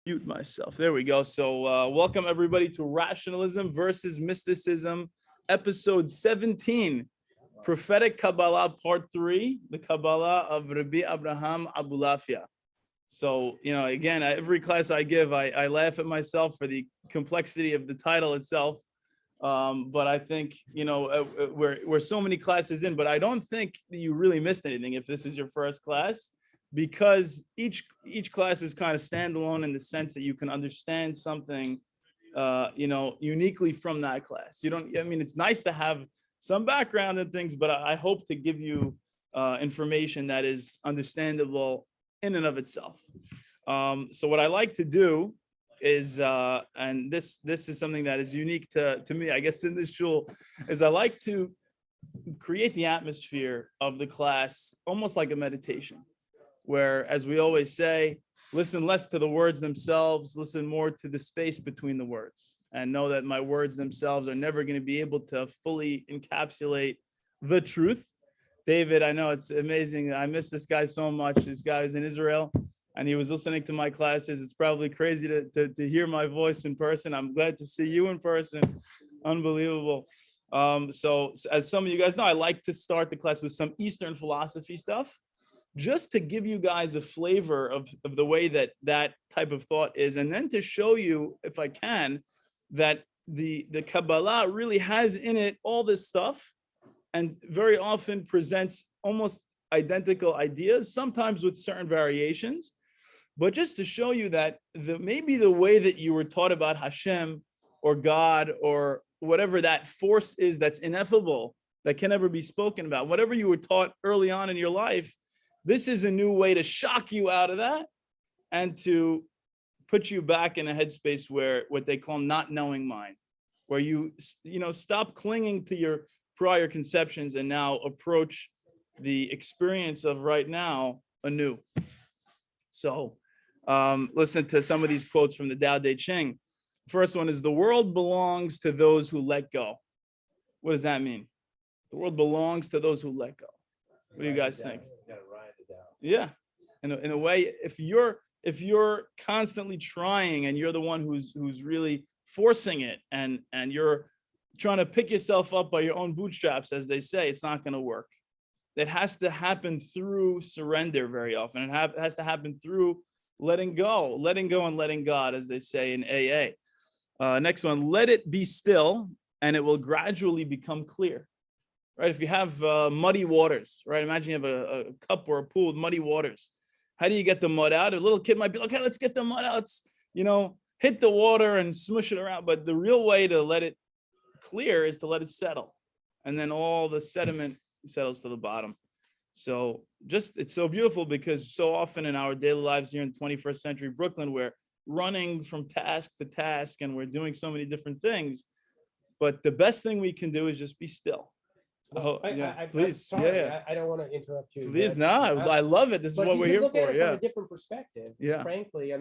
Mute myself. There we go. So welcome everybody to Rationalism versus Mysticism, episode 17, Prophetic Kabbalah, part 3, the Kabbalah of Rabbi Abraham Abulafia. So, again, every class I give, I laugh at myself for the complexity of the title itself. But I think, we're so many classes in, but I don't think that you really missed anything if this is your first class, because each class is kind of standalone in the sense that you can understand something, uniquely from that class. It's nice to have some background and things, but I hope to give you information that is understandable in and of itself. So what I like to do is, and this is something that is unique to me, I guess, in this shul, is I like to create the atmosphere of the class almost like a meditation, where, as we always say, listen less to the words themselves, listen more to the space between the words, and know that my words themselves are never going to be able to fully encapsulate the truth. David, I know it's amazing. I miss this guy so much. This guy is in Israel, and he was listening to my classes. It's probably crazy to hear my voice in person. I'm glad to see you in person. Unbelievable. So as some of you guys know, I like to start the class with some Eastern philosophy stuff, just to give you guys a flavor of the way that type of thought is, and then to show you, if I can, that the Kabbalah really has in it all this stuff, and very often presents almost identical ideas, sometimes with certain variations, but just to show you that maybe the way that you were taught about Hashem or God or whatever that force is that's ineffable, that can never be spoken about, whatever you were taught early on in your life, this is a new way to shock you out of that and to put you back in a headspace where what they call not knowing mind, where you stop clinging to your prior conceptions and now approach the experience of right now anew. So listen to some of these quotes from the Tao Te Ching. First one is, the world belongs to those who let go. What does that mean? The world belongs to those who let go. What do you guys think? Yeah, in a way, if you're constantly trying and you're the one who's really forcing it, and you're trying to pick yourself up by your own bootstraps, as they say, it's not going to work. It has to happen through surrender very often. It has to happen through letting go and letting God, as they say in AA. Next one, let it be still and it will gradually become clear. Right? If you have muddy waters, right? Imagine you have a cup or a pool with muddy waters. How do you get the mud out? A little kid might be like, okay, let's get the mud out. Let's, hit the water and smush it around. But the real way to let it clear is to let it settle. And then all the sediment settles to the bottom. So it's so beautiful, because so often in our daily lives here in 21st century Brooklyn, we're running from task to task and we're doing so many different things. But the best thing we can do is just be still. Well, please. Sorry, yeah. I don't want to interrupt you. Please, I love it. This is what we're here for. But you look at it from a different perspective. Yeah. Frankly,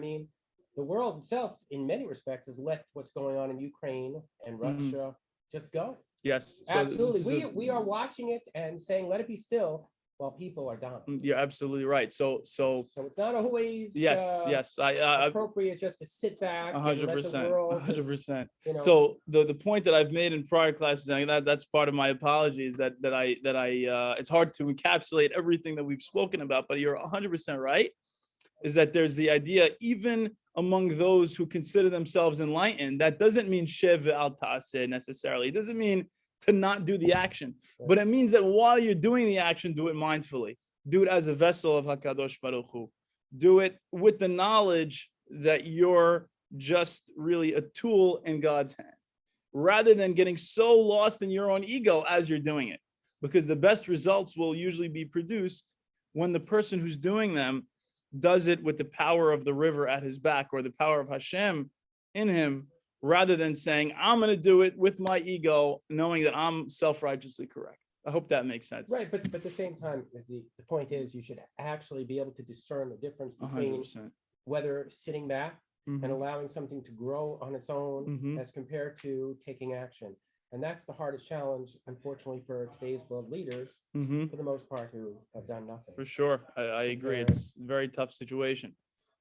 the world itself, in many respects, has let what's going on in Ukraine and Russia just go. Yes. Absolutely. We are watching it and saying, let it be still, while people are dying. You're absolutely right. So it's not always appropriate just to sit back 100%, and let the world 100%. So the point that I've made in prior classes, and that's part of my apologies, that I it's hard to encapsulate everything that we've spoken about, but you're 100% right, is that there's the idea, even among those who consider themselves enlightened, that doesn't mean shev al ta'aseh necessarily. It doesn't mean to not do the action, but it means that while you're doing the action, do it mindfully. Do it as a vessel of HaKadosh Baruch Hu. Do it with the knowledge that you're just really a tool in God's hand, rather than getting so lost in your own ego as you're doing it. Because the best results will usually be produced when the person who's doing them does it with the power of the river at his back, or the power of Hashem in him, rather than saying, I'm going to do it with my ego, knowing that I'm self-righteously correct. I hope that makes sense. Right, but at the same time, the point is, you should actually be able to discern the difference between 100%. Whether sitting back and allowing something to grow on its own as compared to taking action. And that's the hardest challenge, unfortunately, for today's world leaders, for the most part, who have done nothing. For sure. I agree. It's a very tough situation.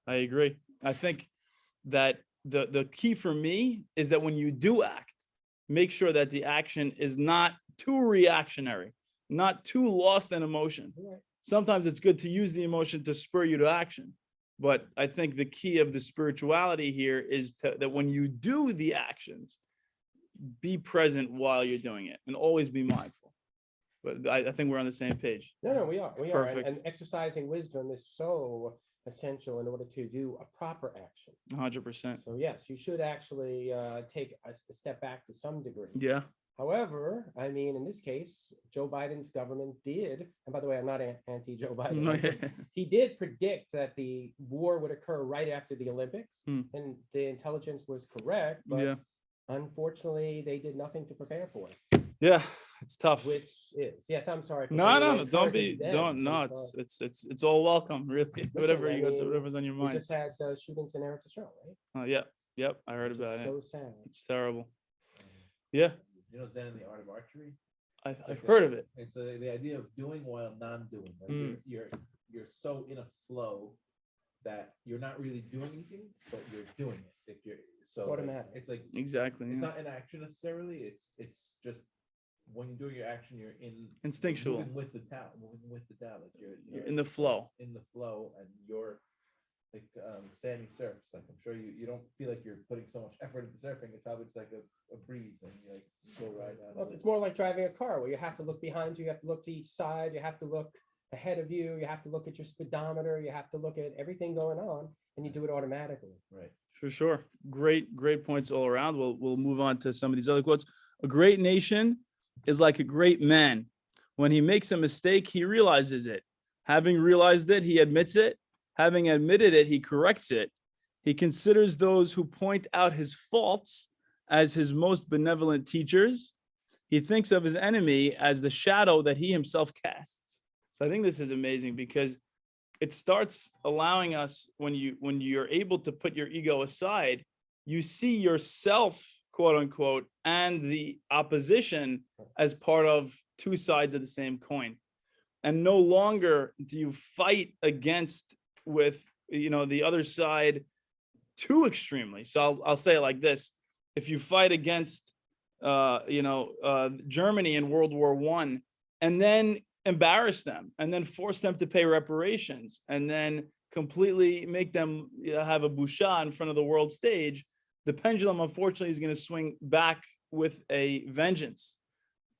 I agree. I think that the key for me is that when you do act, make sure that the action is not too reactionary, not too lost in emotion. Sometimes it's good to use the emotion to spur you to action. But I think the key of the spirituality here is that when you do the actions, be present while you're doing it and always be mindful. But I think we're on the same page. No, we are. Perfect. And exercising wisdom is so essential in order to do a proper action. 100%. So yes, you should actually take a step back to some degree. Yeah. However, I mean, in this case, Joe Biden's government did, and by the way, I'm not anti-Joe Biden. No, yeah. He did predict that the war would occur right after the Olympics, and the intelligence was correct, but unfortunately, they did nothing to prepare for it. Yeah, it's tough. Which is, yes, I'm sorry. No, it's all welcome, really. Listen, whatever's on your mind. We just had shootings in Eretz Yisrael, right? Yep, I heard about it. So sad. It's terrible. Yeah. You know, Zen in the art of archery. I've heard of it. It's the idea of doing while non-doing. Like you're so in a flow that you're not really doing anything, but you're doing it. If you're so it's automatic. It's like exactly. It's not an action necessarily. It's just when you're doing your action, you're in instinctual. Moving with the Tao. Like you're in the flow. In the flow, and you're like standing surfs. Like I'm sure you don't feel like you're putting so much effort into surfing. It's probably just like a breeze, and you like go right down. Well, it's more like driving a car where you have to look behind you, you have to look to each side, you have to look ahead of you, you have to look at your speedometer, you have to look at everything going on, and you do it automatically. Right. For sure. Great points all around. We'll move on to some of these other quotes. A great nation is like a great man. When he makes a mistake, he realizes it. Having realized it, he admits it. Having admitted it, he corrects it. He considers those who point out his faults as his most benevolent teachers. He thinks of his enemy as the shadow that he himself casts. So I think this is amazing because it starts allowing us, when you're able to put your ego aside, you see yourself, quote unquote, and the opposition as part of two sides of the same coin. And no longer do you fight against with the other side too extremely. So I'll say it like this: if you fight against Germany in World War I, and then embarrass them, and then force them to pay reparations, and then completely make them have a busha in front of the world stage, the pendulum unfortunately is going to swing back with a vengeance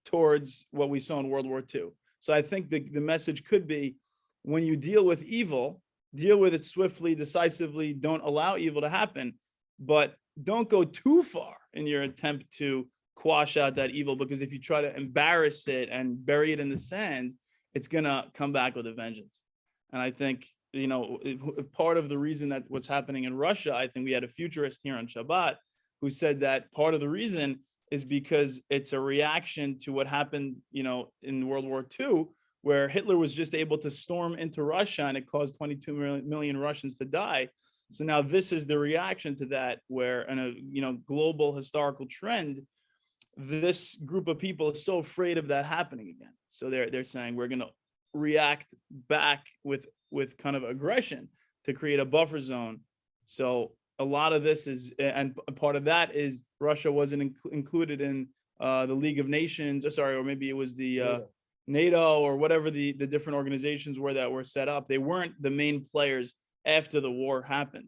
towards what we saw in World War II. So I think the message could be, when you deal with evil, deal with it swiftly, decisively, don't allow evil to happen, but don't go too far in your attempt to quash out that evil, because if you try to embarrass it and bury it in the sand, it's going to come back with a vengeance. And I think, part of the reason that what's happening in Russia, I think we had a futurist here on Shabbat who said that part of the reason is because it's a reaction to what happened, in World War II, where Hitler was just able to storm into Russia and it caused 22 million Russians to die. So now this is the reaction to that, where in a global historical trend, this group of people is so afraid of that happening again. So they're saying we're going to react back with kind of aggression to create a buffer zone. So a lot of this is, and part of that is Russia wasn't included in the League of Nations, or maybe it was the NATO or whatever the different organizations were that were set up. They weren't the main players after the war happened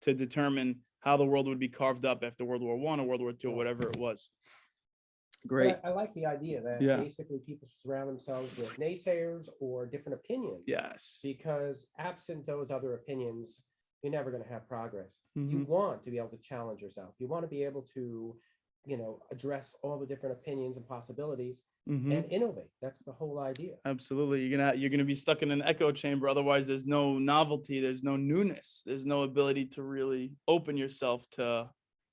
to determine how the world would be carved up after World War I or World War II or whatever it was. Great. I like the idea that basically people surround themselves with naysayers or different opinions. Yes. Because absent those other opinions, you're never going to have progress. You want to be able to challenge yourself. You want to be able to, address all the different opinions and possibilities and innovate. That's the whole idea. Absolutely. You're gonna be stuck in an echo chamber. Otherwise, there's no novelty. There's no newness. There's no ability to really open yourself to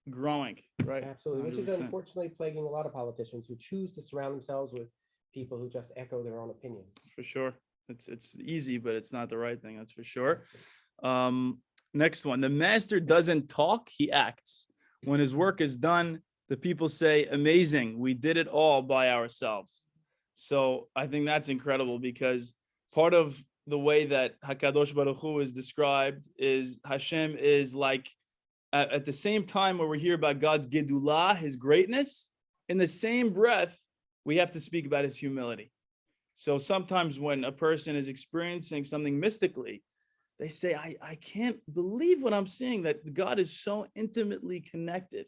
growing. Right. Absolutely. 100%. Which is unfortunately plaguing a lot of politicians who choose to surround themselves with people who just echo their own opinions. For sure. It's easy, but it's not the right thing. That's for sure. Next one. The master doesn't talk, he acts. When his work is done, the people say, amazing, we did it all by ourselves. So I think that's incredible, because part of the way that HaKadosh Baruch Hu is described is Hashem is like at the same time where we hear about God's gedulah, his greatness, in the same breath, we have to speak about his humility. So sometimes when a person is experiencing something mystically, they say, I can't believe what I'm seeing, that God is so intimately connected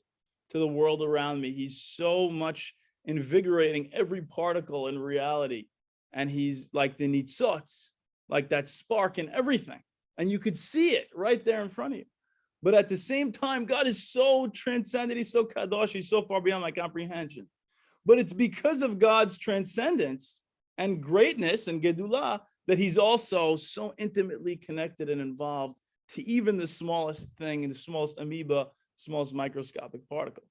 to the world around me. He's so much invigorating every particle in reality. And he's like the nitzotz, like that spark in everything. And you could see it right there in front of you. But at the same time, God is so transcendent. He's so kadosh. He's so far beyond my comprehension. But it's because of God's transcendence and greatness and gedulah that he's also so intimately connected and involved to even the smallest thing, the smallest amoeba, smallest microscopic particle.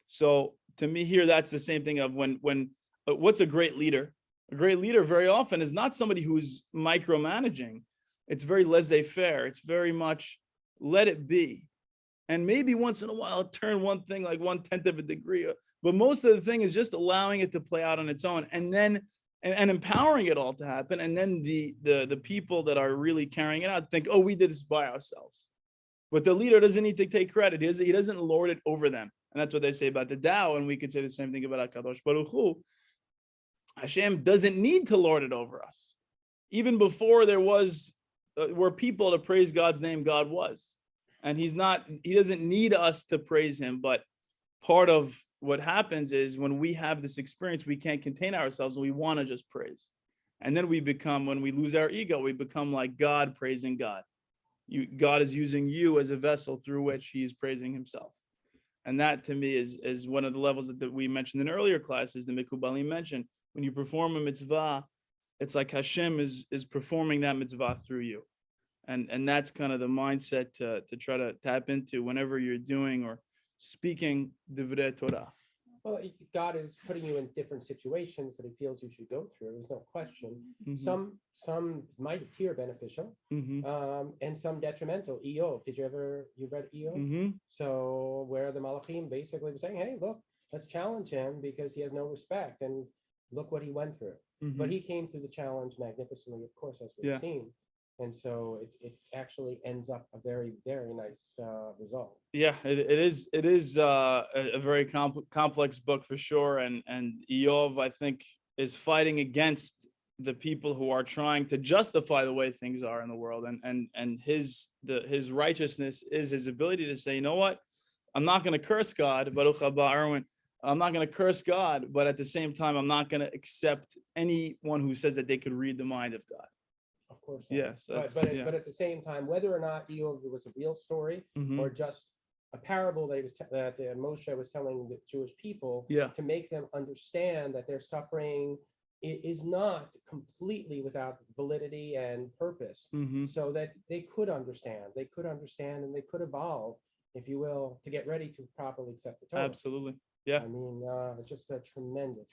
So to me here, that's the same thing of when what's a great leader? A great leader very often is not somebody who's micromanaging. It's very laissez-faire. It's very much let it be. And maybe once in a while turn one thing like 1/10 of a degree. But most of the thing is just allowing it to play out on its own, and then and empowering it all to happen. And then the people that are really carrying it out think, oh, we did this by ourselves. But the leader doesn't need to take credit. He doesn't lord it over them. And that's what they say about the Tao. And we could say the same thing about HaKadosh Baruch Hu. Hashem doesn't need to lord it over us. Even before there were people to praise God's name, God was. And he doesn't need us to praise him. But part of what happens is when we have this experience, we can't contain ourselves and we want to just praise. And then when we lose our ego, we become like God praising God. God is using you as a vessel through which he's praising himself. And that to me is one of the levels that we mentioned in earlier classes, the Mekubalim mentioned. When you perform a mitzvah, it's like Hashem is performing that mitzvah through you. And that's kind of the mindset to try to tap into whenever you're doing or speaking divrei Torah. Well, God is putting you in different situations that he feels you should go through. There's no question. Mm-hmm. Some might appear beneficial, and some detrimental. Eov, you read Eov? Mm-hmm. So where the Malachim basically were saying, hey, look, let's challenge him because he has no respect, and look what he went through. Mm-hmm. But he came through the challenge magnificently, of course, as we've seen. And so it actually ends up a very, very nice result. Yeah, it is a very complex book for sure. And Eov, I think, is fighting against the people who are trying to justify the way things are in the world. And his righteousness is his ability to say, you know what? I'm not going to curse God, Baruch haba Erwin. I'm not going to curse God, but at the same time, I'm not going to accept anyone who says that they could read the mind of God. Of course. Yes. But at the same time, whether or not Eov was a real story or just a parable that Moshe was telling the Jewish people to make them understand that their suffering is not completely without validity and purpose, so that they could understand, and they could evolve, if you will, to get ready to properly accept the Torah. Absolutely. Yeah. I mean, it's just a tremendous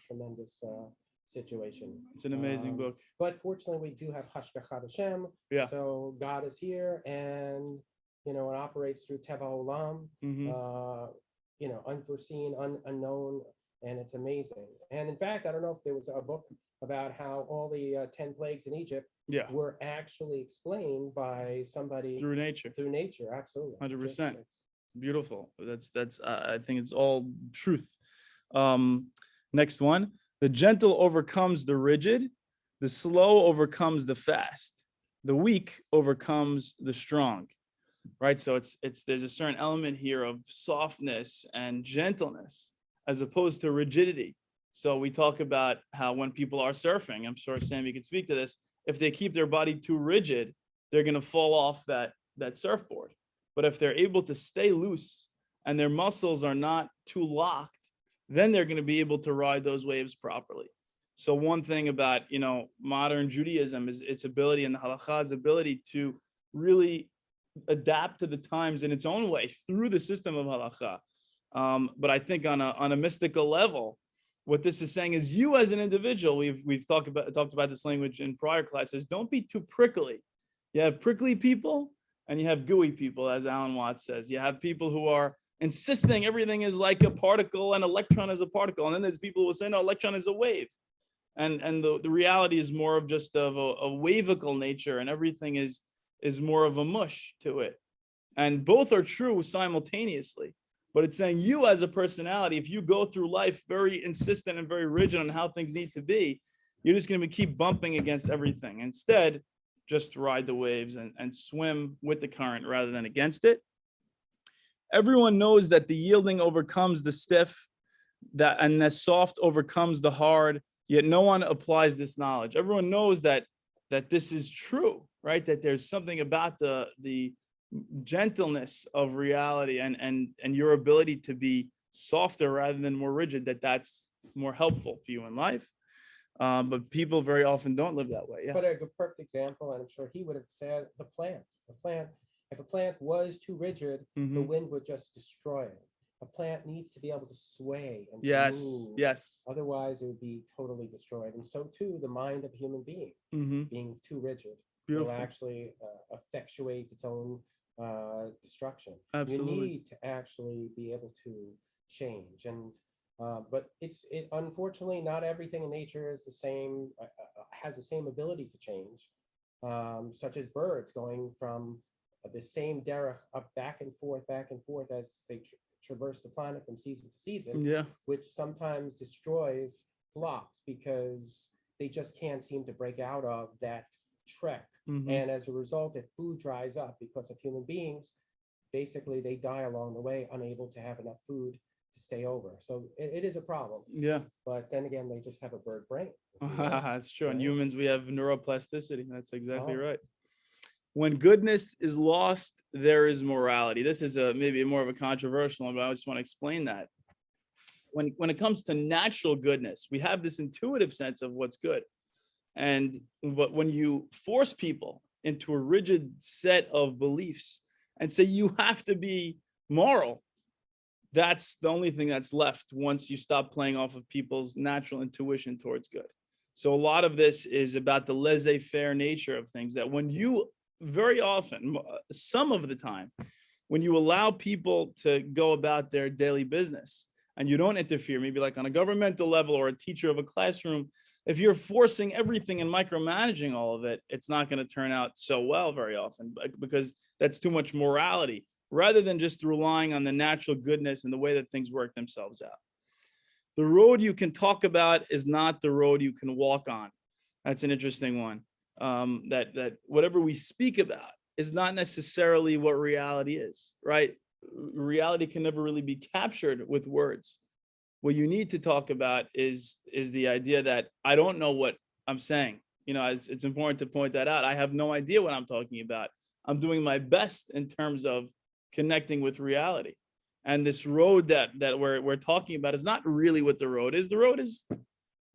situation. It's an amazing book. But fortunately, we do have Hashgachat Hashem. Yeah. So God is here, and it operates through Teva Olam. Unforeseen, unknown, and it's amazing. And in fact, I don't know if there was a book about how all the 10 plagues in Egypt were actually explained by somebody through nature. Absolutely. 100%. Beautiful. That's I think it's all truth. Next one. The gentle overcomes the rigid, the slow overcomes the fast, the weak overcomes the strong. Right? So there's a certain element here of softness and gentleness as opposed to rigidity. So we talk about how when people are surfing, I'm sure Sammy could speak to this, if they keep their body too rigid, they're going to fall off that surfboard. But if they're able to stay loose and their muscles are not too locked, then they're going to be able to ride those waves properly. So one thing about, modern Judaism is its ability, and the halakha's ability to really adapt to the times in its own way through the system of halakha. But I think on a mystical level, what this is saying is you as an individual, we've talked about this language in prior classes, don't be too prickly. You have prickly people and you have gooey people, as Alan Watts says. You have people who are insisting everything is like a particle and electron is a particle. And then there's people who will say, no, electron is a wave. And the reality is more of just of a wavical nature, and everything is more of a mush to it. And both are true simultaneously. But it's saying you as a personality, if you go through life very insistent and very rigid on how things need to be, you're just going to keep bumping against everything. Instead, just ride the waves and swim with the current rather than against it. Everyone knows that the yielding overcomes the stiff, and the soft overcomes the hard, yet no one applies this knowledge. Everyone knows that this is true, right? That there's something about the gentleness of reality and your ability to be softer rather than more rigid, that's more helpful for you in life. But people very often don't live that way. Yeah. But a perfect example, and I'm sure he would have said the plant. If a plant was too rigid, the wind would just destroy it. A plant needs to be able to sway and move. Yes. Otherwise, it would be totally destroyed. And so too, the mind of a human being, being too rigid, will actually effectuate its own destruction. Absolutely. You need to actually be able to change. And but unfortunately, not everything in nature is the same, has the same ability to change, such as birds going from the same derech up back and forth as they traverse the planet from season to season, which sometimes destroys flocks because they just can't seem to break out of that trek. And as a result, if food dries up because of human beings, basically they die along the way, unable to have enough food to stay over. So it is a problem. Yeah. But then again, they just have a bird brain. That's true. In humans, we have neuroplasticity. That's exactly right. When goodness is lost, there is morality. This is maybe more of a controversial one, but I just want to explain that. When it comes to natural goodness, we have this intuitive sense of what's good. But when you force people into a rigid set of beliefs and say you have to be moral, that's the only thing that's left once you stop playing off of people's natural intuition towards good. So a lot of this is about the laissez-faire nature of things, that when you very often, some of the time, when you allow people to go about their daily business and you don't interfere, maybe like on a governmental level or a teacher of a classroom, if you're forcing everything and micromanaging all of it, it's not going to turn out so well very often, because that's too much morality, rather than just relying on the natural goodness and the way that things work themselves out. The road you can talk about is not the road you can walk on. That's an interesting one. That whatever we speak about is not necessarily what reality is, right? Reality can never really be captured with words. What you need to talk about is the idea that I don't know what I'm saying. It's important to point that out. I have no idea what I'm talking about. I'm doing my best in terms of connecting with reality. And this road that we're talking about is not really what the road is. The road is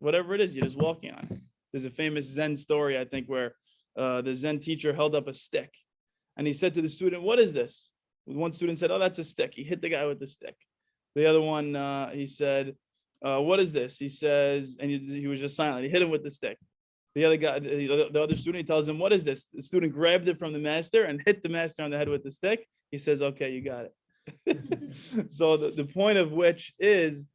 whatever it is you're just walking on. There's a famous Zen story, I think, where the Zen teacher held up a stick and he said to the student, "What is this?" One student said, "Oh, that's a stick." He hit the guy with the stick. The other one, he said, "What is this?" He says, and he was just silent. He hit him with the stick. The other guy, the other student, he tells him, "What is this?" The student grabbed it from the master and hit the master on the head with the stick. He says, "Okay, you got it." So the point of which is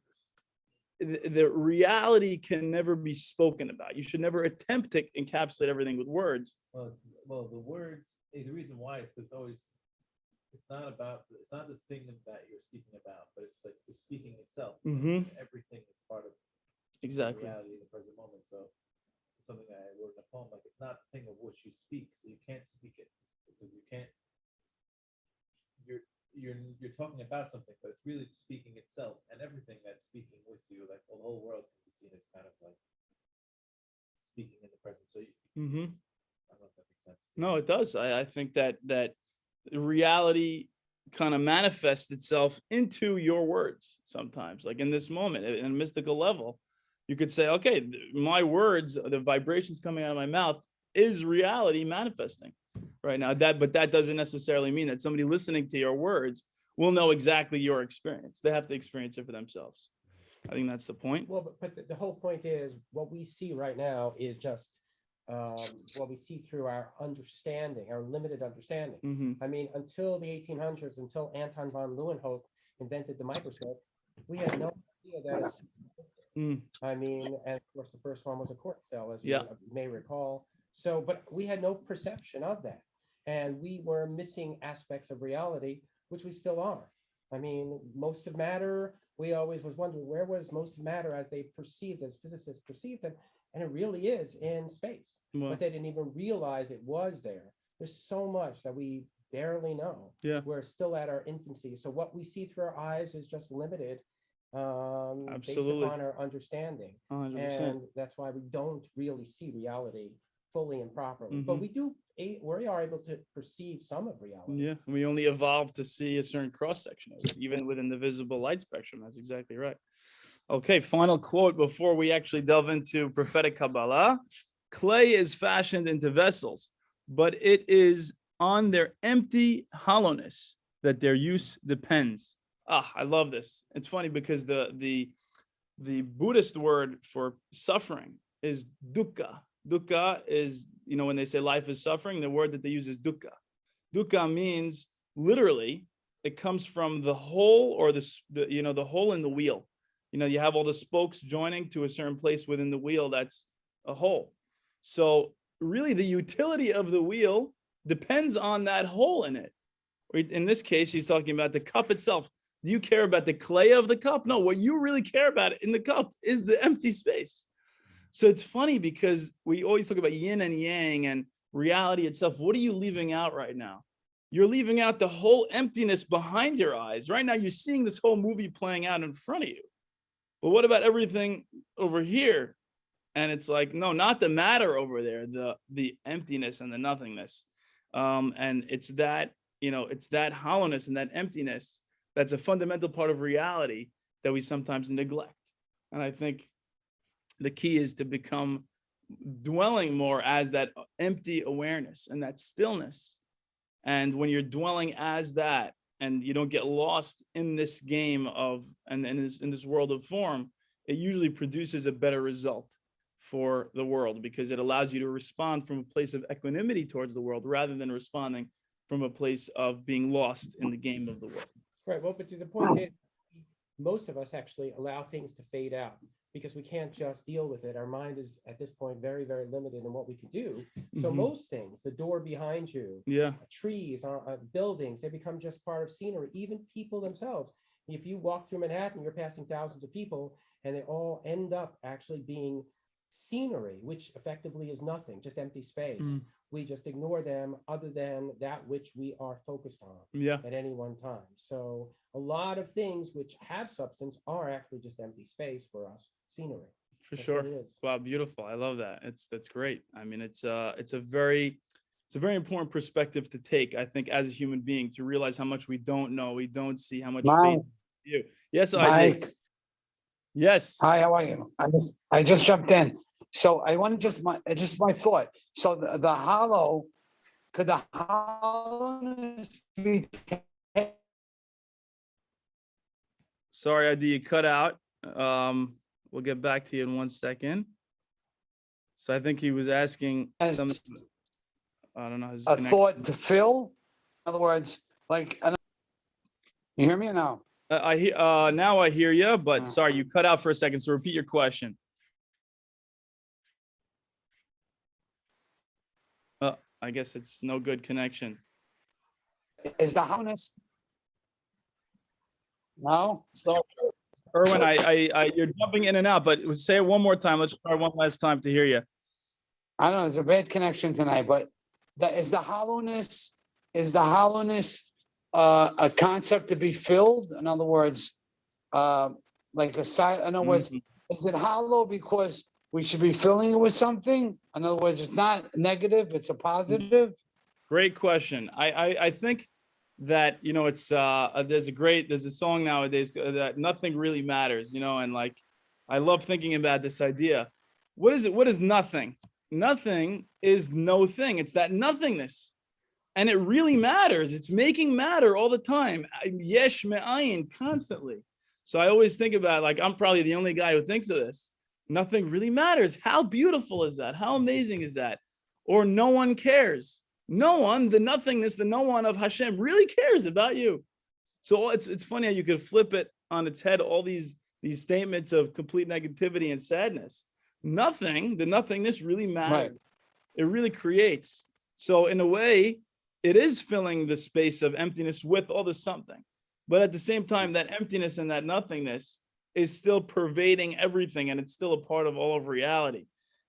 the reality can never be spoken about. You should never attempt to encapsulate everything with words. Well, the words, the reason why is because it's not the thing that you're speaking about, but it's like the speaking itself. Everything is part of reality in the present moment. So something I wrote in a poem, like it's not the thing of which you speak, so you can't speak it because you can't. You're talking about something, but it's really speaking itself, and everything that's speaking with you, like the whole world can be seen as kind of like speaking in the present. So I don't know if that makes sense. No, it does. I think that reality kind of manifests itself into your words sometimes, like in this moment, in a mystical level. You could say, okay, my words, the vibrations coming out of my mouth is reality manifesting right now. But that doesn't necessarily mean that somebody listening to your words will know exactly your experience. They have to experience it for themselves. I think that's the point. Well, but the whole point is what we see right now is just what we see through our understanding, our limited understanding. I mean, until the 1800s, until Anton von Leeuwenhoek invented the microscope, we had no idea that. I mean, and of course, the first one was a quartz cell, as you may recall. So, but we had no perception of that. and we were missing aspects of reality, which we still are. I mean, most of matter, we always was wondering where was most of matter as they perceived, as physicists perceived it, and it really is in space. Well, but they didn't even realize it was there. There's so much that we barely know. Yeah. We're still at our infancy. So what we see through our eyes is just limited based Absolutely. upon our understanding. 100%. And that's why we don't really see reality fully and properly. But we are able to perceive some of reality. Yeah, we only evolved to see a certain cross-section of it, even within the visible light spectrum. That's exactly right. Okay, final quote before we actually delve into prophetic Kabbalah. Clay is fashioned into vessels, but it is on their empty hollowness that their use depends. I love this. It's funny because the Buddhist word for suffering is dukkha. Dukkha is, when they say life is suffering, the word that they use is dukkha. Dukkha means literally, it comes from the hole or the hole in the wheel. You have all the spokes joining to a certain place within the wheel. That's a hole. So really the utility of the wheel depends on that hole in it. In this case, he's talking about the cup itself. Do you care about the clay of the cup? No, what you really care about in the cup is the empty space. So it's funny because we always talk about yin and yang and reality itself. What are you leaving out right now? You're leaving out the whole emptiness behind your eyes. Right now, you're seeing this whole movie playing out in front of you. But what about everything over here? And it's like, no, not the matter over there, the emptiness and the nothingness. And it's that, it's that hollowness and that emptiness that's a fundamental part of reality that we sometimes neglect. And I think the key is to become dwelling more as that empty awareness and that stillness. And when you're dwelling as that, and you don't get lost in this game of, and in this world of form, it usually produces a better result for the world because it allows you to respond from a place of equanimity towards the world rather than responding from a place of being lost in the game of the world. Right. Well, but to the point is, most of us actually allow things to fade out because we can't just deal with it. Our mind is at this point very, very limited in what we can do. So most things, the door behind you, trees, buildings, they become just part of scenery, even people themselves. If you walk through Manhattan, you're passing thousands of people and they all end up actually being scenery, which effectively is nothing, just empty space. We just ignore them other than that which we are focused on at any one time. So a lot of things which have substance are actually just empty space for us, scenery. For sure. Wow, beautiful. I love that. That's great. I mean, it's a very important perspective to take, I think, as a human being, to realize how much we don't know, we don't see, how much faith you. Yes, I did. Yes. Hi, how are you? I just jumped in. So I want to just my thought. So the hollow, could the hollowness be? Sorry, ID, you cut out. We'll get back to you in 1 second. So I think he was asking some. I don't know. A thought to fill. In other words, like, you hear me or no? I hear. Now I hear you, but sorry, you cut out for a second. So repeat your question. I guess it's no good connection. Is the hollowness? No. So, Erwin, you're jumping in and out, but say it one more time. Let's try one last time to hear you. I don't know. There's a bad connection tonight, but is the hollowness a concept to be filled? In other words, like a side. In other words, is it hollow because we should be filling it with something? In other words, it's not negative; it's a positive. Great question. I think that it's there's a song nowadays that nothing really matters, and like I love thinking about this idea. What is it? What is nothing? Nothing is no thing. It's that nothingness, and it really matters. It's making matter all the time. Yesh me'ayin, constantly. So I always think about, like, I'm probably the only guy who thinks of this. Nothing really matters. How beautiful is that? How amazing is that? Or no one cares. No one, the nothingness, the no one of Hashem really cares about you. So it's funny how you could flip it on its head, all these statements of complete negativity and sadness. Nothing, the nothingness really matters. Right. It really creates. So in a way, it is filling the space of emptiness with all the something. But at the same time, that emptiness and that nothingness is still pervading everything, and it's still a part of all of reality.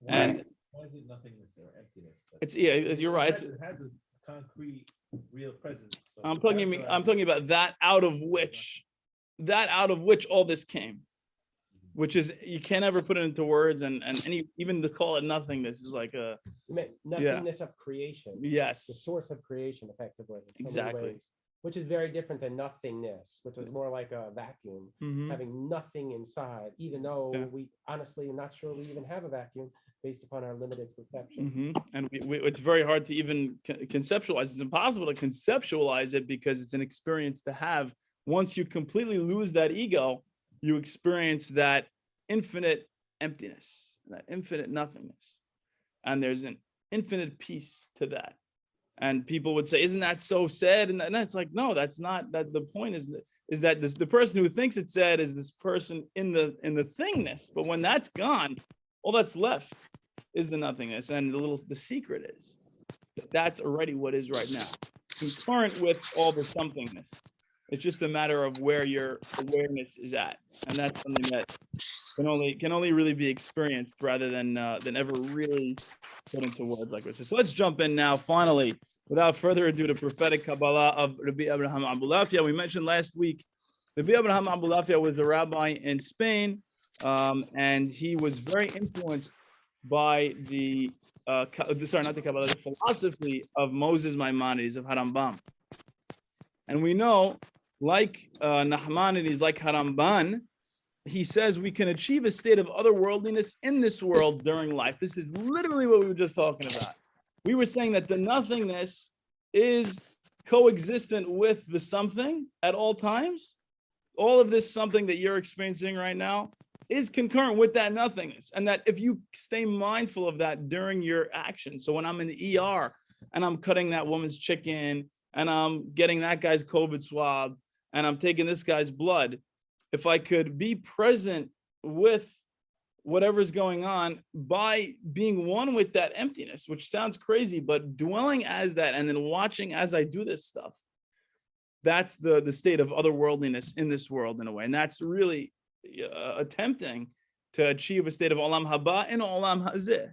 And why is it nothingness or emptiness? it's, yeah, you're right. It has a concrete, real presence. So I'm talking about that out of which all this came, which is, you can't ever put it into words, and even to call it nothingness is like a nothingness of creation. Yes, the source of creation, effectively. Exactly. Which is very different than nothingness, which is more like a vacuum, having nothing inside, even though we honestly are not sure we even have a vacuum based upon our limited perception. And it's very hard to even conceptualize. It's impossible to conceptualize it because it's an experience to have. Once you completely lose that ego, you experience that infinite emptiness, that infinite nothingness. And there's an infinite peace to that. And people would say, isn't that so sad? And that's like, no, that's not. That's the point, is that the person who thinks it's sad is this person in the thingness. But when that's gone, all that's left is the nothingness. And the secret is that's already what is right now, concurrent with all the somethingness. It's just a matter of where your awareness is at, and that's something that can only really be experienced rather than ever really put into words like this. So let's jump in now, finally, without further ado, the prophetic Kabbalah of Rabbi Abraham Abulafia. We mentioned last week, Rabbi Abraham Abulafia was a rabbi in Spain, and he was very influenced by the philosophy of Moses Maimonides, of Harambam. And we know, like Nachmanides, like Haramban, he says we can achieve a state of otherworldliness in this world during life. This is literally what we were just talking about. We were saying that the nothingness is coexistent with the something at all times. All of this something that you're experiencing right now is concurrent with that nothingness. And that if you stay mindful of that during your action. So when I'm in the ER and I'm cutting that woman's chicken and I'm getting that guy's COVID swab and I'm taking this guy's blood, if I could be present with whatever's going on by being one with that emptiness, which sounds crazy, but dwelling as that and then watching as I do this stuff, that's the state of otherworldliness in this world in a way. And that's really attempting to achieve a state of Olam Haba and Olam Hazeh,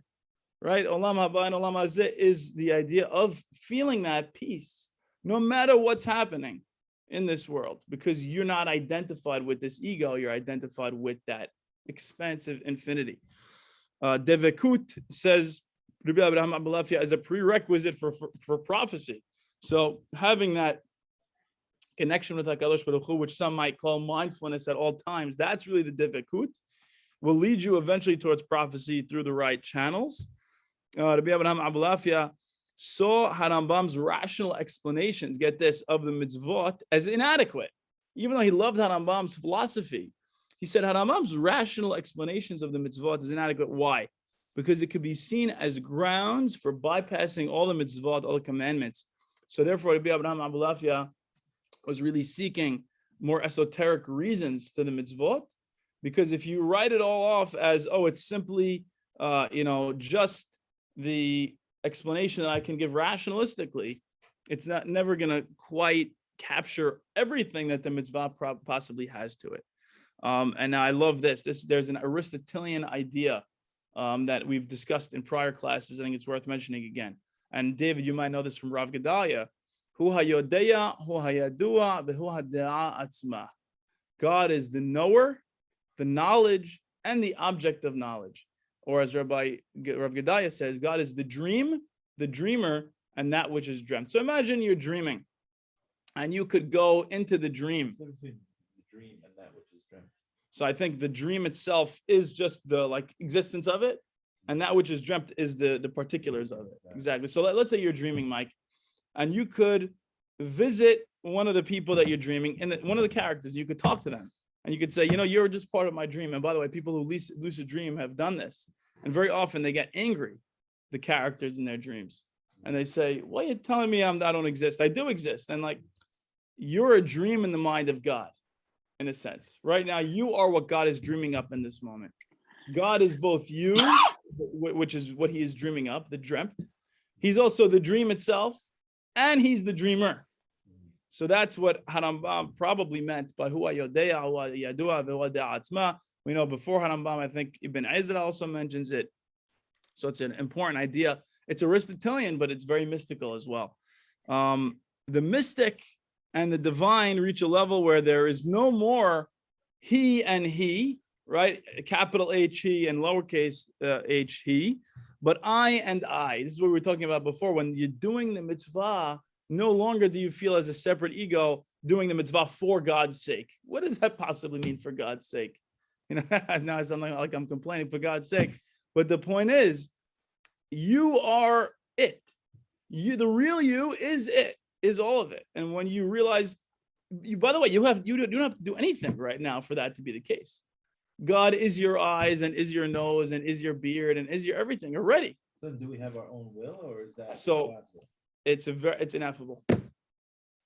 right? Olam Haba and Olam Hazeh is the idea of feeling that peace, no matter what's happening in this world, because you're not identified with this ego, you're identified with that expansive infinity. Devekut says Rabbi Abraham Abulafia as a prerequisite for prophecy. So having that connection with HaKadosh Baruch Hu, which some might call mindfulness at all times, that's really the Devekut, will lead you eventually towards prophecy through the right channels. Rabbi Abraham Abulafia saw Harambam's rational explanations, get this, of the mitzvot as inadequate. Even though he loved Harambam's philosophy, he said Harambam's rational explanations of the mitzvot is inadequate. Why? Because it could be seen as grounds for bypassing all the mitzvot, all the commandments. So therefore, Rabbi Abraham Abulafia was really seeking more esoteric reasons to the mitzvot, because if you write it all off as, oh, it's simply, just the explanation that I can give rationalistically, it's never going to quite capture everything that the mitzvah possibly has to it. And now I love this. There's an Aristotelian idea that we've discussed in prior classes. I think it's worth mentioning again. And David, you might know this from Rav Gedalia. Hu hayodeya, hu hayadua, behu hade'a atzma. God is the knower, the knowledge, and the object of knowledge. Or as Rav Gedalia says, God is the dream, the dreamer, and that which is dreamt. So imagine you're dreaming, and you could go into the dream. What's between the dream and that which is dreamt? So I think the dream itself is just the existence of it, and that which is dreamt is the particulars of it. Exactly. So let's say you're dreaming, Mike, and you could visit one of the people that you're dreaming, and one of the characters. You could talk to them. And you could say, you're just part of my dream. And by the way, people who lucid dream have done this. And very often they get angry, the characters in their dreams. And they say, why are you telling me I don't exist? I do exist. And you're a dream in the mind of God, in a sense. Right now, you are what God is dreaming up in this moment. God is both you, which is what he is dreaming up, the dreamt. He's also the dream itself. and he's the dreamer. So that's what Harambam probably meant by huwa yodea, huwa yadua, huwa da'atzma. We know before Harambam, I think Ibn Ezra also mentions it. So it's an important idea. It's Aristotelian, but it's very mystical as well. The mystic and the divine reach a level where there is no more he and he, right? Capital H he and lowercase h he, but I and I. This is what we were talking about before. When you're doing the mitzvah, no longer do you feel as a separate ego doing the mitzvah for God's sake. What does that possibly mean, for God's sake? Now I sound like I'm complaining, for God's sake. But the point is, you are it. You, the real you, is it, is all of it. And when you realize, by the way, you don't have to do anything right now for that to be the case. God is your eyes and is your nose and is your beard and is your everything already. So do we have our own will, or is that so? It's ineffable.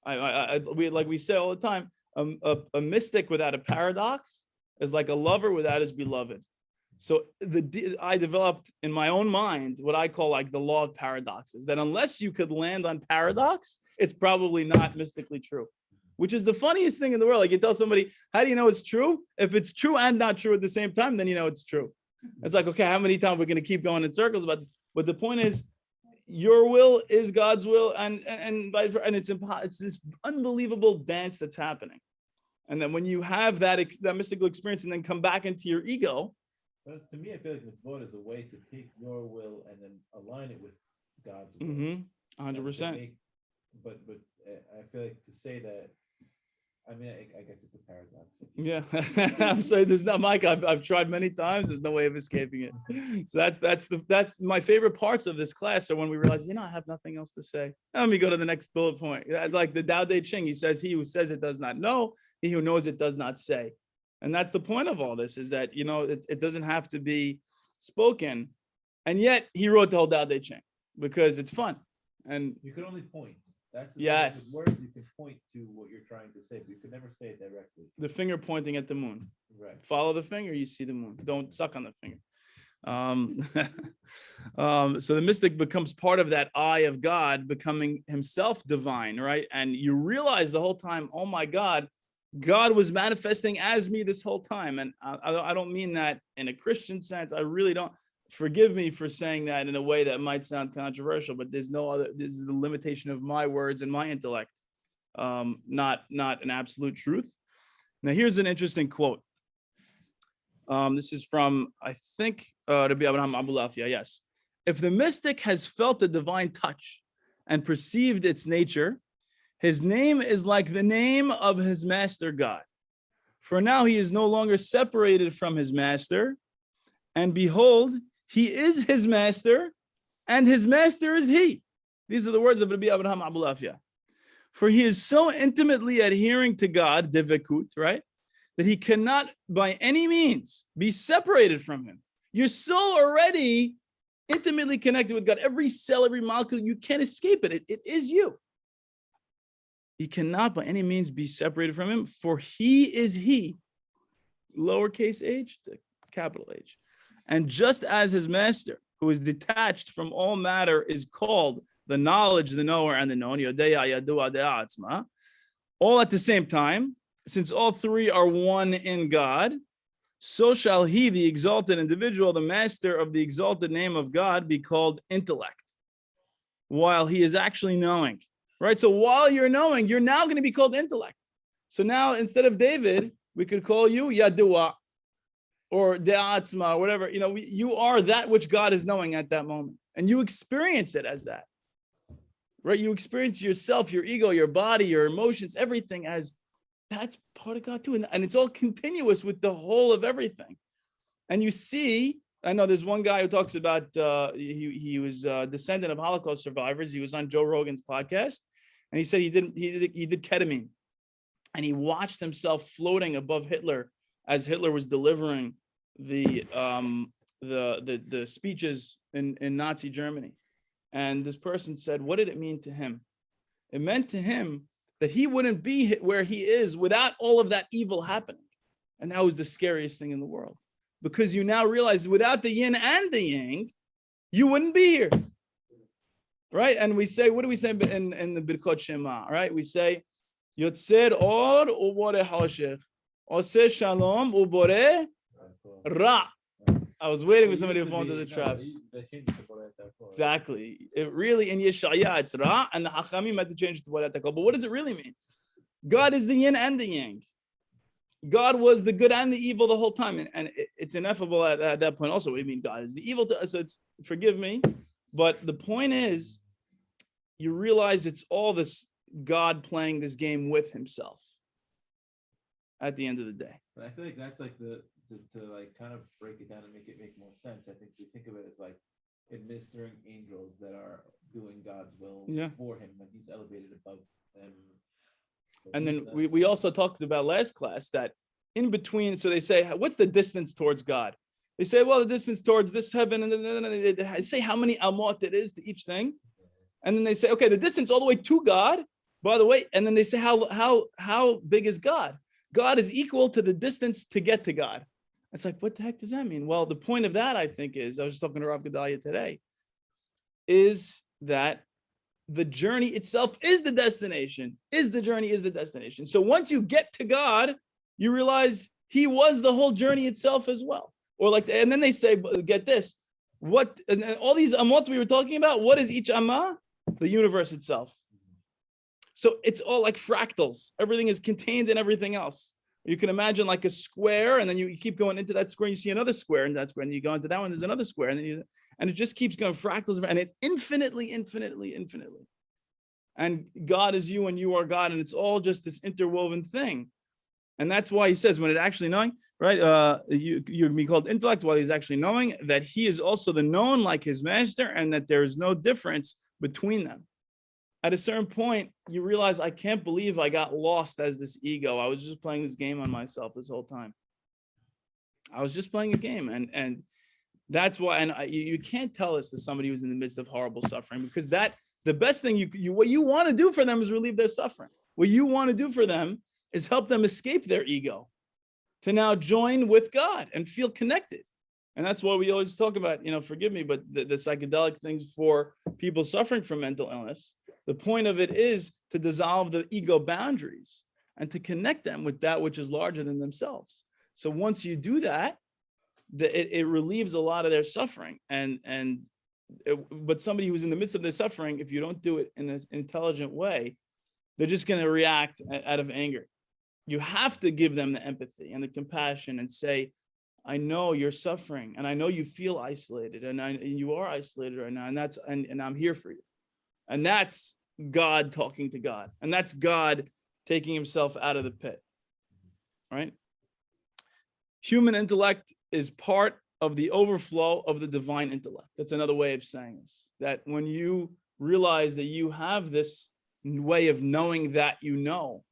We say all the time, a mystic without a paradox is like a lover without his beloved. So I developed in my own mind what I call like the law of paradoxes, that unless you could land on paradox, it's probably not mystically true, which is the funniest thing in the world. Like, you tell somebody, how do you know it's true? If it's true and not true at the same time, then you know it's true. It's like, okay, how many times we're going to keep going in circles about this? But the point is, your will is God's will, and it's this unbelievable dance that's happening. And then when you have that mystical experience and then come back into your ego. But to me, I feel like mitzvot is a way to take your will and then align it with God's will. 100%. But I feel like to say that, I mean, I guess it's a paradox. Yeah, I'm sorry. There's not, Mike. I've tried many times. There's no way of escaping it. So that's my favorite parts of this class. So when we realize, I have nothing else to say. Let me go to the next bullet point. Like the Tao Te Ching, he says, "He who says it does not know. He who knows it does not say." And that's the point of all this, is that it doesn't have to be spoken, and yet he wrote the whole Tao Te Ching because it's fun. And you can only point. That's the yes. Thing. With words, you can point to what you're trying to say, but you can never say it directly. The finger pointing at the moon. Right. Follow the finger, you see the moon. Don't suck on the finger. So the mystic becomes part of that eye of God, becoming himself divine, right? And you realize the whole time, oh my God, God was manifesting as me this whole time. And I don't mean that in a Christian sense. I really don't. Forgive me for saying that in a way that might sound controversial, but there's this is the limitation of my words and my intellect, not an absolute truth. Now, here's an interesting quote. This is from, I think, Rabbi Abraham Abulafia. Yes. If the mystic has felt the divine touch and perceived its nature, his name is like the name of his master God. For now he is no longer separated from his master, and behold, he is his master, and his master is he. These are the words of Rabbi Abraham Abulafia. For he is so intimately adhering to God, devekut, right, that he cannot by any means be separated from him. You're so already intimately connected with God. Every cell, every molecule, you can't escape it. It is you. He cannot by any means be separated from him, for he is he, lowercase h to capital H. And just as his master, who is detached from all matter, is called the knowledge, the knower, and the known, all at the same time, since all three are one in God, so shall he, the exalted individual, the master of the exalted name of God, be called intellect, while he is actually knowing. Right? So while you're knowing, you're now going to be called intellect. So now, instead of David, we could call you Yadua, or De'atzma, or whatever. You are that which God is knowing at that moment. And you experience it as that. Right? You experience yourself, your ego, your body, your emotions, everything as that's part of God too. And it's all continuous with the whole of everything. And you see, I know there's one guy who talks about, he was a descendant of Holocaust survivors. He was on Joe Rogan's podcast. And he said he did ketamine. And he watched himself floating above Hitler as Hitler was delivering the speeches in Nazi Germany. And this person said, what did it mean to him? It meant to him that he wouldn't be where he is without all of that evil happening. And that was the scariest thing in the world. Because you now realize without the yin and the yang, you wouldn't be here. right? And we say, what do we say in the Birkot Shema, right? We say, Yotzer or ubore hashech, oseh shalom ubore ra. I was waiting for somebody to fall into the trap. Exactly. It really, in Yeshaya, it's ra, and the Hachamim had to change it to what. But what does it really mean? God is the yin and the yang. God was the good and the evil the whole time. And it's ineffable at that point also. What do you mean God is the evil? So it's, forgive me, but the point is, you realize it's all this God playing this game with himself at the end of the day. But I feel like that's like to like kind of break it down and make it make more sense. I think we think of it as like administering angels that are doing God's will for him, like he's elevated above them. So and then we also talked about last class that in between, so they say, what's the distance towards God? They say, well, the distance towards this heaven, and then they say how many amot it is to each thing. And then they say, okay, the distance all the way to God, by the way, and then they say, how big is God? God is equal to the distance to get to God. It's like, what the heck does that mean? Well, the point of that, I think, is, I was talking to Rav Gedalia today, is that the journey itself is the destination, is the journey, is the destination. So once you get to God, you realize he was the whole journey itself as well. Or like, and then they say, get this, what, and all these amot we were talking about, what is each amma? The universe itself. So it's all like fractals. Everything is contained in everything else. You can imagine like a square, and then you keep going into that square, and you see another square in that square, and you go into that one, there's another square, and then and it just keeps going fractals, and it's infinitely. And God is you, and you are God, and it's all just this interwoven thing. And that's why he says, when it actually knowing, right? You'd be called intellect while he's actually knowing that he is also the known like his master, and that there is no difference between them. At a certain point, you realize, I can't believe I got lost as this ego. I was just playing this game on myself this whole time. I was just playing a game. And that's why, and you can't tell this to somebody who's in the midst of horrible suffering, because that the best thing what you want to do for them is relieve their suffering. What you want to do for them is help them escape their ego to now join with God and feel connected. And that's what we always talk about, forgive me, but the psychedelic things for people suffering from mental illness, the point of it is to dissolve the ego boundaries and to connect them with that which is larger than themselves. So once you do that, it relieves a lot of their suffering. But somebody who's in the midst of their suffering, if you don't do it in an intelligent way, they're just going to react out of anger. You have to give them the empathy and the compassion and say, I know you're suffering, and I know you feel isolated, and you are isolated right now, and I'm here for you. And that's God talking to God, and that's God taking himself out of the pit, right? Human intellect is part of the overflow of the divine intellect. That's another way of saying this, that when you realize that you have this way of knowing that you know,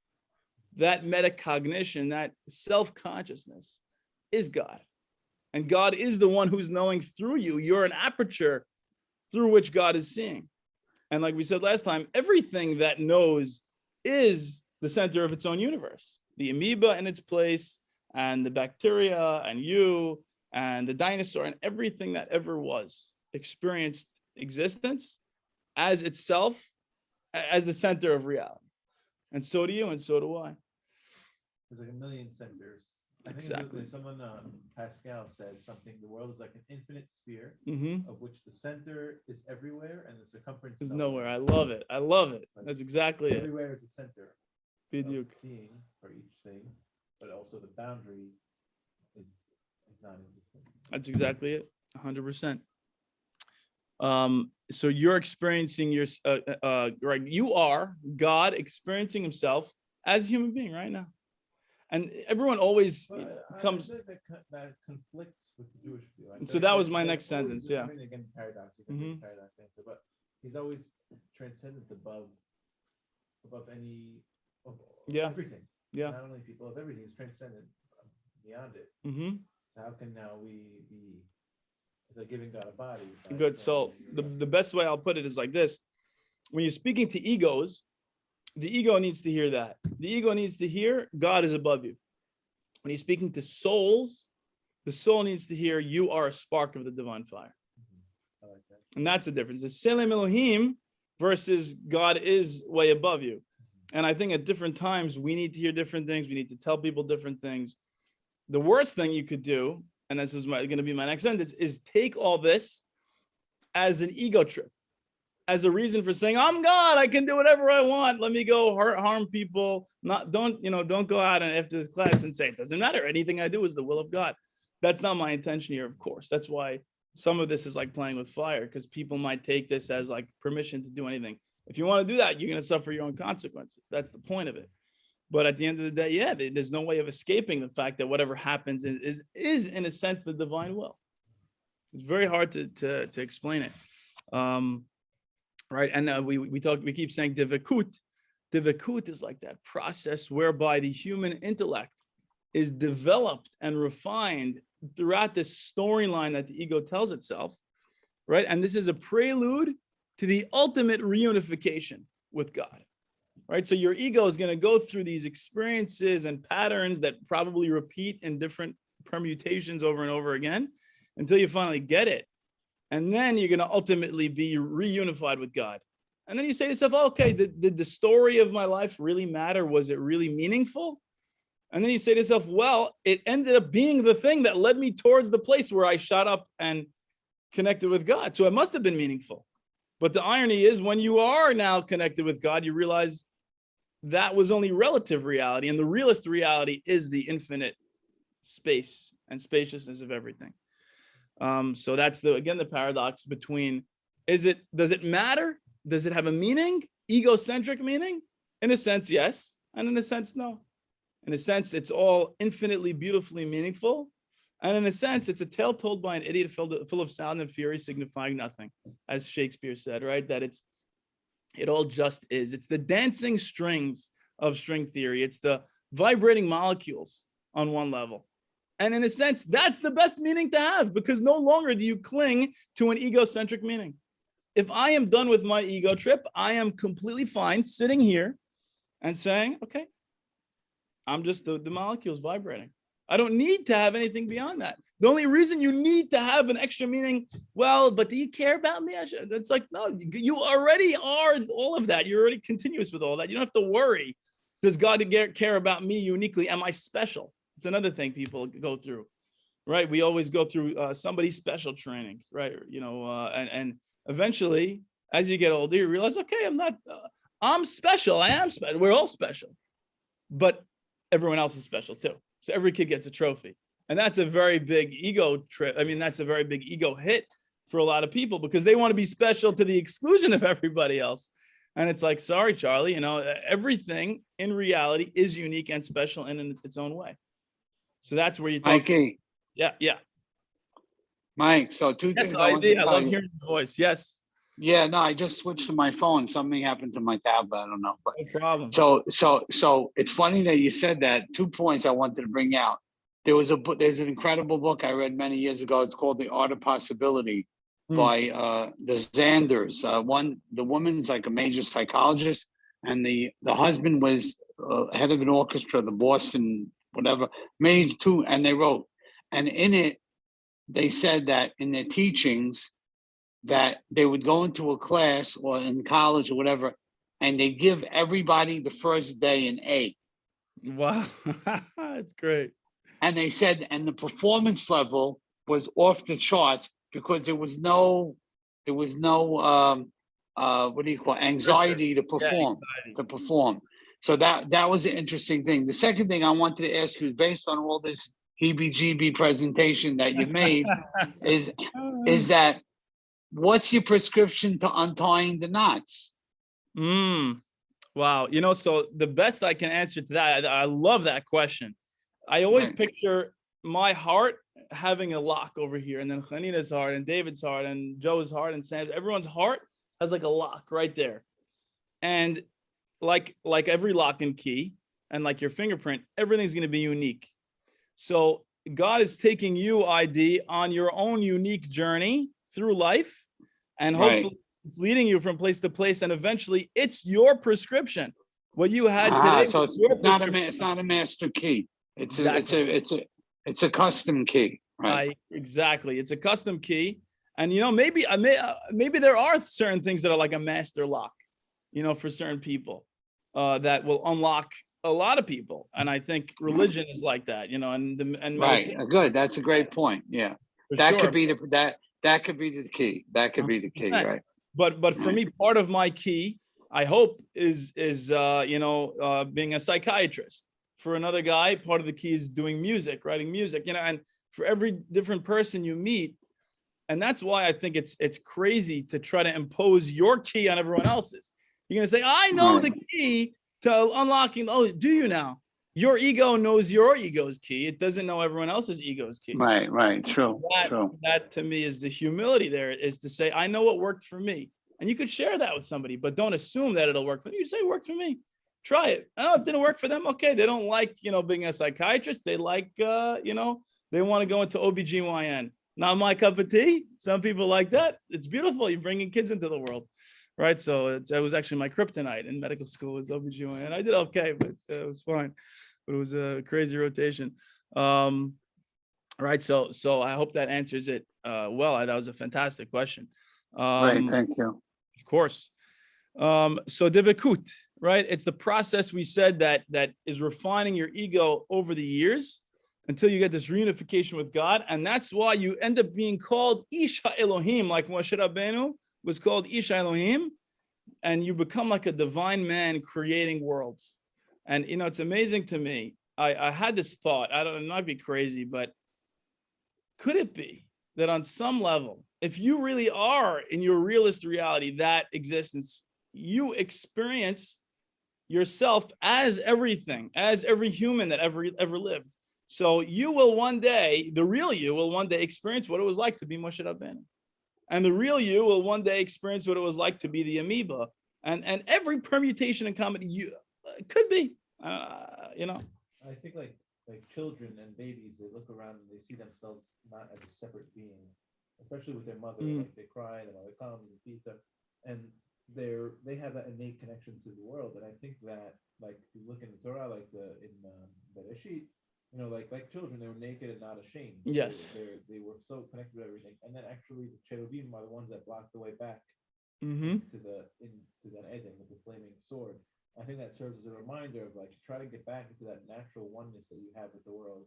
that metacognition, that self-consciousness is God. And God is the one who's knowing through you. You're an aperture through which God is seeing. And like we said last time, everything that knows is the center of its own universe. The amoeba in its place, and the bacteria, and you, and the dinosaur, and everything that ever was experienced existence as itself, as the center of reality. And so do you, and so do I. There's like a million centers. I think Exactly. Someone, Pascal said something, the world is like an infinite sphere of which the center is everywhere and the circumference is nowhere. I love it. I love it. Like that's exactly it. Everywhere is a center of being for each thing, but also the boundary is non-existent. That's exactly it. 100%. So you're experiencing your, right? You are God experiencing himself as a human being right now. And everyone always comes. That conflicts with the Jewish view. So that was my next sentence. Yeah. I mean, again, paradox. Paradox answer, but he's always transcendent above any everything. Yeah. Not only people of everything, he's transcendent beyond it. So how can now we be? It's like giving God a body. Good. So the best way I'll put it is like this: when you're speaking to egos, the ego needs to hear that. The ego needs to hear God is above you. When you're speaking to souls, the soul needs to hear you are a spark of the divine fire. I like that. And that's the difference. The Selem Elohim versus God is way above you. And I think at different times, we need to hear different things. We need to tell people different things. The worst thing you could do, and this is going to be my next sentence, is take all this as an ego trip, as a reason for saying, I'm God, I can do whatever I want. Let me go harm people. Don't go out and after this class and say, it doesn't matter. Anything I do is the will of God. That's not my intention here, of course. That's why some of this is like playing with fire, because people might take this as like permission to do anything. If you want to do that, you're going to suffer your own consequences. That's the point of it. But at the end of the day, yeah, there's no way of escaping the fact that whatever happens is in a sense the divine will. It's very hard to explain it, right? And we keep saying divekut. Divekut is like that process whereby the human intellect is developed and refined throughout this storyline that the ego tells itself, right? And this is a prelude to the ultimate reunification with God, right? So your ego is going to go through these experiences and patterns that probably repeat in different permutations over and over again until you finally get it. And then you're going to ultimately be reunified with God. And then you say to yourself, oh, okay, did the story of my life really matter? Was it really meaningful? And then you say to yourself, well, it ended up being the thing that led me towards the place where I shot up and connected with God. So it must have been meaningful. But the irony is when you are now connected with God, you realize that was only relative reality. And the realist reality is the infinite space and spaciousness of everything. So that's the paradox between, does it matter? Does it have a meaning? Egocentric meaning? In a sense, yes. And in a sense, no. In a sense, it's all infinitely beautifully meaningful. And in a sense, it's a tale told by an idiot full of sound and fury, signifying nothing, as Shakespeare said, right? That it all just is. It's the dancing strings of string theory. It's the vibrating molecules on one level. And in a sense, that's the best meaning to have, because no longer do you cling to an egocentric meaning. If I am done with my ego trip, I am completely fine sitting here and saying, okay, I'm just the molecules vibrating. I don't need to have anything beyond that. The only reason you need to have an extra meaning, well, but do you care about me? It's like, no, you already are all of that. You're already continuous with all that. You don't have to worry. Does God care about me uniquely? Am I special? It's another thing people go through, right? We always go through somebody's special training, right? And eventually, as you get older, you realize, okay, I'm special. I am special. We're all special, but everyone else is special too. So every kid gets a trophy. And that's a very big ego trip. I mean, that's a very big ego hit for a lot of people because they want to be special to the exclusion of everybody else. And it's like, sorry, Charlie, everything in reality is unique and special in its own way. So that's where you talk. Mikey. Yeah. Mike, so two things I love hearing your voice. Yes. Yeah, no, I just switched to my phone. Something happened to my tablet. I don't know. But no problem. So it's funny that you said that. 2 points I wanted to bring out. There's an incredible book I read many years ago. It's called The Art of Possibility by the Zanders. The woman's like a major psychologist, and the husband was head of an orchestra, the Boston, whatever, made two, and they wrote. And in it, they said that in their teachings, that they would go into a class or in college or whatever, and they give everybody the first day an A. Wow, that's great. And they said, and the performance level was off the charts because there was no anxiety to perform. So that was an interesting thing. The second thing I wanted to ask you is based on all this heebie-jeebie presentation that you made is that what's your prescription to untying the knots? Wow. So the best I can answer to that, I love that question. I always picture my heart having a lock over here, and then Hanina's heart and David's heart and Joe's heart and Sam's, everyone's heart has like a lock right there. And like every lock and key and like your fingerprint, everything's going to be unique. So God is taking you, ID, on your own unique journey through life. And hopefully it's leading you from place to place. And eventually it's your prescription. What you had today. So it's not a master key. It's a custom key. Right. Exactly. It's a custom key. And maybe maybe there are certain things that are like a master lock, for certain people, that will unlock a lot of people. And I think religion is like that, and right. Good. That's a great point. Yeah, that could be that could be the key. That could be the key, 100%. right? But for me, part of my key, I hope, is being a psychiatrist. For another guy, part of the key is doing music, writing music, and for every different person you meet. And that's why I think it's crazy to try to impose your key on everyone else's. You're going to say, I know the key to unlocking. Oh, do you now? Your ego knows your ego's key. It doesn't know everyone else's ego's key. Right. True. That to me is the humility there, is to say, I know what worked for me. And you could share that with somebody, but don't assume that it'll work for you. You say it worked for me. Try it. Oh, it didn't work for them. Okay. They don't like, being a psychiatrist. They like, they want to go into OBGYN. Not my cup of tea. Some people like that. It's beautiful. You're bringing kids into the world, right? So it was actually my kryptonite in medical school, was OBGYN. I did okay, but it was fine. But it was a crazy rotation. Right. So I hope that answers it well. That was a fantastic question. Right. Thank you. Of course. So Divikut, right? It's the process we said that is refining your ego over the years until you get this reunification with God. And that's why you end up being called Ish HaElohim, like Moshe Rabbeinu was called Ish HaElohim, and you become like a divine man creating worlds. And, it's amazing to me. I had this thought, it might be crazy, but could it be that on some level, if you really are in your realist reality, that existence, you experience yourself as everything, as every human that ever lived. So you will one day, the real you will one day experience what it was like to be Moshe Rabbeinu. And the real you will one day experience what it was like to be the amoeba. And every permutation and combination could be, I think like children and babies, they look around and they see themselves not as a separate being, especially with their mother. Like they cry, the mother comes and feeds them, and they have that innate connection to the world. And I think that, like, if you look in the Torah, like in Bereshit, like children, they were naked and not ashamed. Yes. They were so connected to everything. And then actually the cherubim are the ones that block the way back Mm-hmm. into that Eden with the flaming sword. I think that serves as a reminder of, like, try to get back into that natural oneness that you have with the world.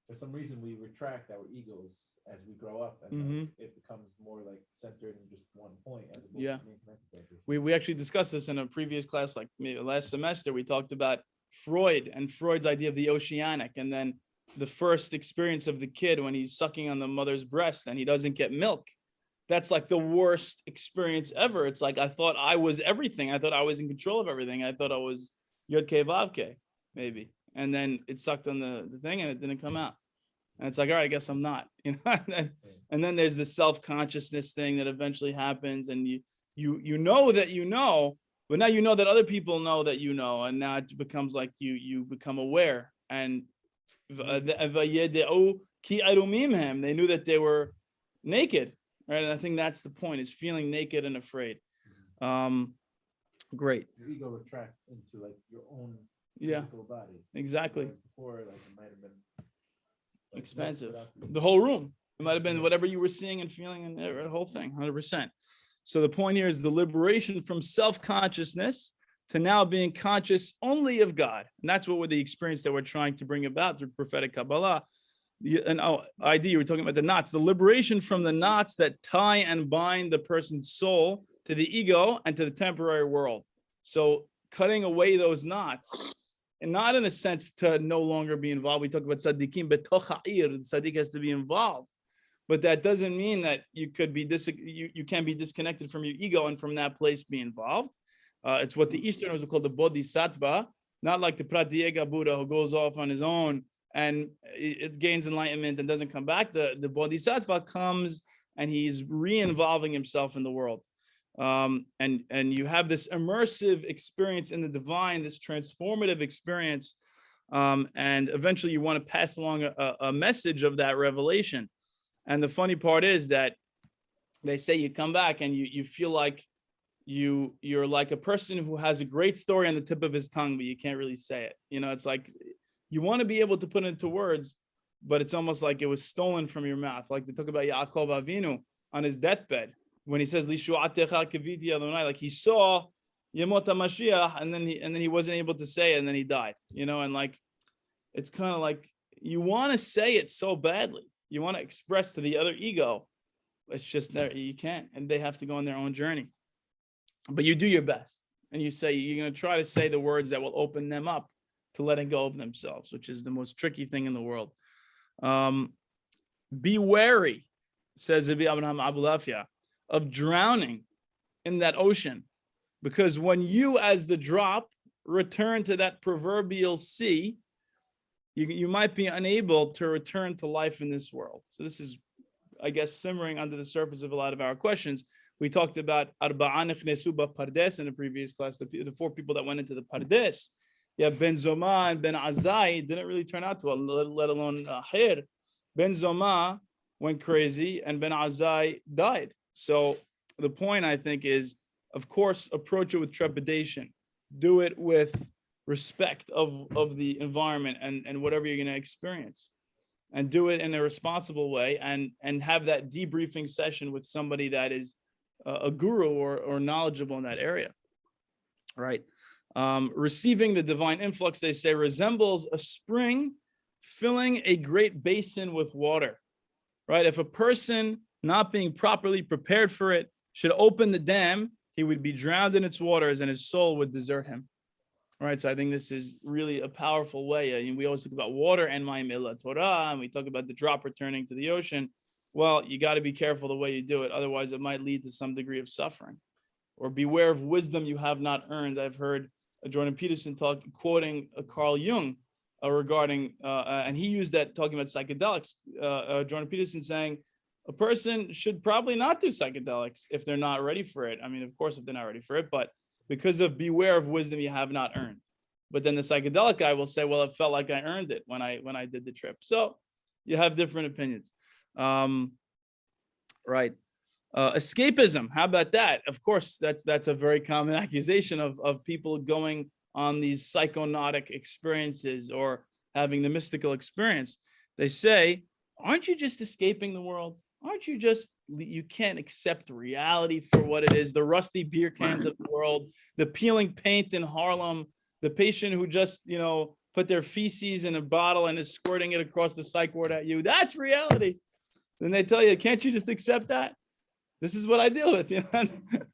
For some reason, we retract our egos as we grow up, and it becomes more like centered in just one point as opposed to being connected. We actually discussed this in a previous class, like maybe last semester. We talked about Freud and Freud's idea of the oceanic, and then the first experience of the kid when he's sucking on the mother's breast and he doesn't get milk. That's like the worst experience ever. It's like, I thought I was everything. I thought I was in control of everything. I thought I was Yod-Kei Vav-Kei, maybe. And then it sucked on the thing and it didn't come out. And it's like, all right, I guess I'm not. And then there's the self-consciousness thing that eventually happens. And you know that you know, but now you know that other people know that you know. And now it becomes like you become aware. And they knew that they were naked. Right, and I think that's the point: is feeling naked and afraid. Great. Your ego retracts into like your own physical body. Exactly. Before, like, it might have been like expensive. The whole room. It might have been whatever you were seeing and feeling, and the whole thing, 100%. So the point here is the liberation from self-consciousness to now being conscious only of God, and that's what the experience that we're trying to bring about through prophetic Kabbalah. And ID, you were talking about the knots, the liberation from the knots that tie and bind the person's soul to the ego and to the temporary world. So cutting away those knots, and not in a sense to no longer be involved. We talk about tzaddikim, betoch ha'ir, the tzaddik has to be involved. But that doesn't mean that you could be you can be disconnected from your ego and from that place be involved. It's what the Easterners would call the bodhisattva, not like the Pratyeka Buddha who goes off on his own and it gains enlightenment and doesn't come back. The bodhisattva comes and he's re-involving himself in the world. And you have this immersive experience in the divine, this transformative experience. And eventually you want to pass along a message of that revelation. And the funny part is that they say you come back and you feel like you're like a person who has a great story on the tip of his tongue, but you can't really say it. It's like you want to be able to put it into words, but it's almost like it was stolen from your mouth. Like they talk about Yaakov Avinu, on his deathbed when he says Lishu'atecha kiviti Adonai, like he saw Yemot HaMashiach, and then he wasn't able to say it, and then he died. And like it's kind of like you want to say it so badly, you want to express to the other ego, it's just there, you can't, and they have to go on their own journey. But you do your best, and you say you're going to try to say the words that will open them up to letting go of themselves, which is the most tricky thing in the world. Be wary, says Rabbi Abraham Abulafia, of drowning in that ocean, because when you, as the drop, return to that proverbial sea, you might be unable to return to life in this world. So this is, I guess, simmering under the surface of a lot of our questions. We talked about Arba'a Nechnesu Pardes in the previous class, the 4 people that went into the Pardes. Yeah, Ben Zoma and Ben Azai didn't really turn out well, let alone Hir. Ben Zoma went crazy and Ben Azai died. So the point, I think, is, of course, approach it with trepidation. Do it with respect of the environment and whatever you're going to experience. And do it in a responsible way, and have that debriefing session with somebody that is a guru or knowledgeable in that area, right? Receiving the divine influx, they say, resembles a spring filling a great basin with water, right? If a person not being properly prepared for it should open the dam, he would be drowned in its waters and his soul would desert him. Right, so I think this is really a powerful way. We always talk about water and Ma'im Ela Torah, and we talk about the drop returning to the ocean. Well, you got to be careful the way you do it. Otherwise, it might lead to some degree of suffering. Or beware of wisdom you have not earned. I've heard Jordan Peterson quoting Carl Jung regarding, and he used that talking about psychedelics. Jordan Peterson saying, a person should probably not do psychedelics if they're not ready for it. I mean, of course, if they're not ready for it, but because of beware of wisdom you have not earned. But then the psychedelic guy will say, well, it felt like I earned it when I did the trip. So you have different opinions. Right. Escapism. How about that? Of course, that's a very common accusation of people going on these psychonautic experiences or having the mystical experience. They say, aren't you just escaping the world? Aren't you just, you can't accept reality for what it is, the rusty beer cans of the world, the peeling paint in Harlem, the patient who just, put their feces in a bottle and is squirting it across the psych ward at you. That's reality. Then they tell you, can't you just accept that? This is what I deal with.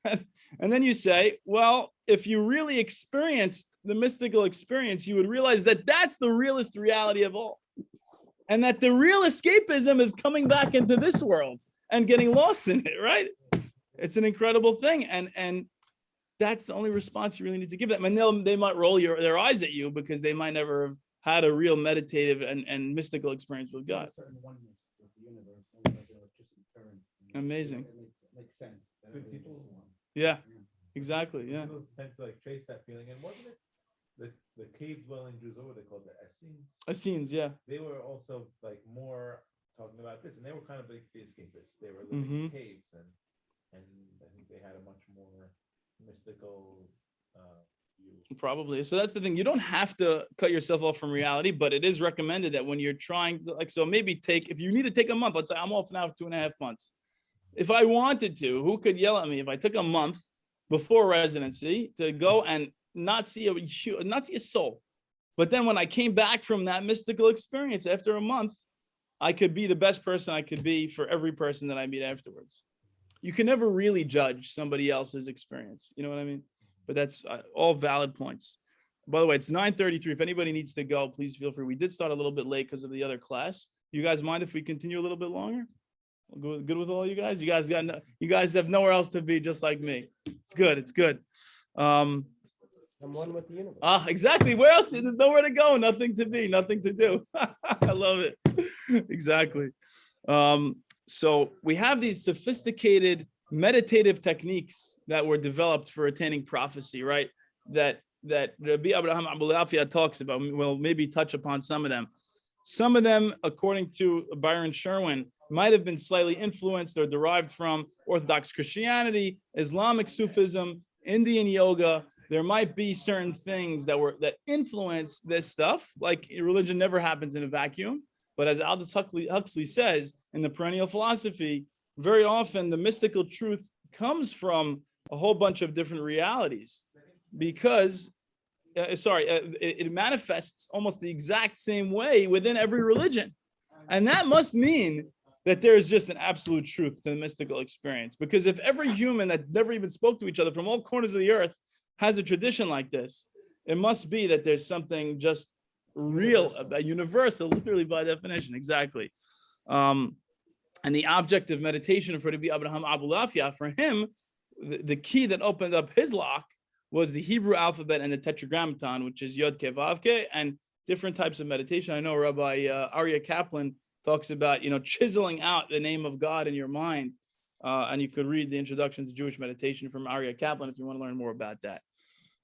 And then you say, well, if you really experienced the mystical experience, you would realize that that's the realest reality of all. And that the real escapism is coming back into this world and getting lost in it, right? It's an incredible thing. And that's the only response you really need to give them. And they might roll their eyes at you because they might never have had a real meditative and mystical experience with God. Amazing. It makes sense. Yeah, exactly. Yeah. People tend to trace that feeling. And wasn't it the cave dwelling Jews, what were they called? The Essenes? Essenes, yeah. They were also more talking about this, and they were kind of the escapists. They were living in caves, and I think they had a much more mystical view. Probably. So that's the thing. You don't have to cut yourself off from reality, but it is recommended that when you're trying to, so maybe if you need to take a month, let's say I'm off now for 2.5 months. If I wanted to, who could yell at me if I took a month before residency to go and not see a soul? But then when I came back from that mystical experience after a month, I could be the best person I could be for every person that I meet afterwards. You can never really judge somebody else's experience. You know what I mean? But that's all valid points. By the way, it's 9:33. If anybody needs to go, please feel free. We did start a little bit late because of the other class. You guys mind if we continue a little bit longer? Good with all you guys? You guys have nowhere else to be, just like me. It's good. It's good. I'm one with the universe. Exactly. Where else? There's nowhere to go, nothing to be, nothing to do. I love it. Exactly. So we have these sophisticated meditative techniques that were developed for attaining prophecy, right? That Rabbi Abraham Abulafia talks about. We'll maybe touch upon some of them. Some of them, according to Byron Sherwin, might have been slightly influenced or derived from Orthodox Christianity, Islamic Sufism, Indian yoga. There might be certain things that influence this stuff. Like religion never happens in a vacuum. But as Aldous Huxley says in The Perennial Philosophy, very often the mystical truth comes from a whole bunch of different realities, because it manifests almost the exact same way within every religion. And that must mean that there's just an absolute truth to the mystical experience. Because if every human that never even spoke to each other from all corners of the earth has a tradition like this, it must be that there's something just real, universal, literally by definition. Exactly. And the object of meditation for Rabbi Abraham Abulafia, for him, the key that opened up his lock was the Hebrew alphabet and the tetragrammaton, which is Yod Ke Vav Ke, and different types of meditation. I know Rabbi Aryeh Kaplan talks about, chiseling out the name of God in your mind. And you could read the Introduction to Jewish Meditation from Aryeh Kaplan if you want to learn more about that.